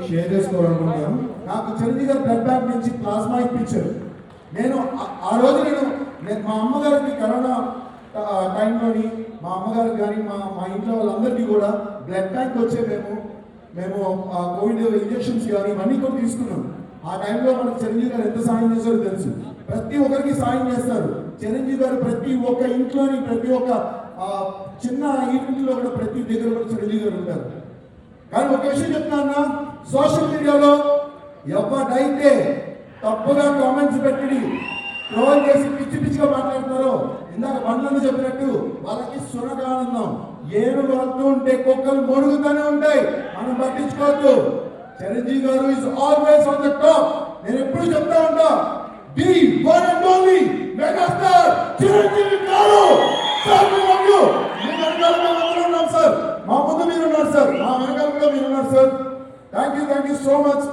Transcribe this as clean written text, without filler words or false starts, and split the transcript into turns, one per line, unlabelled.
Share చేసుకోవాలనుకుంటున్నాను. నాకు చిరంజీవి గారు బ్లడ్ బ్యాంక్ నుంచి ప్లాస్మా ఇప్పించారు. నేను ఆ రోజు నేను మా అమ్మగారికి కరోనా టైంలోని మా అమ్మగారికి కానీ మా ఇంట్లో వాళ్ళందరికీ కూడా బ్లడ్ బ్యాంక్ వచ్చే మేము కోవిడ్ ఇంజెక్షన్స్ కానీ ఇవన్నీ కూడా తీసుకున్నాం. ఆ టైంలో మనకు చిరంజీవి గారు ఎంత సాయం చేశారో తెలుసు. ప్రతి ఒక్కరికి సాయం చేస్తారు చిరంజీవి గారు. ప్రతి ఒక్క ఇంట్లోని ప్రతి ఒక్క చిన్న ఇంట్లో కూడా ప్రతి దగ్గర కూడా చిరంజీవి గారు ఉంటారు. కానీ ఒక విషయం చెప్తున్నా, సోషల్ మీడియాలో ఎవరైతే తప్పుగా కామెంట్స్ పెట్టి ట్రోల్ చేసి పిచ్చిగా మాట్లాడుతున్నారో, ఇందాక బండ్లను చెప్పినట్టు వాళ్ళకి సునకానందం. ఏను వెళ్తూ ఉంటే కుక్కలు మొరుగుతూనే ఉంటాయి, మనం పట్టించుకోవద్దు. చిరంజీవి గారు is always on the top. నేను ఎప్పుడు చెప్తా ఉంటా, the one and only megastar Chiranjeevi గారు. సార్ మీ వెనకాల మేము ఉన్నాం సార్, మా ముందు మీరున్నారు సార్, మా వెనకాల కూడా మీరున్నారు sir. Thank you so much.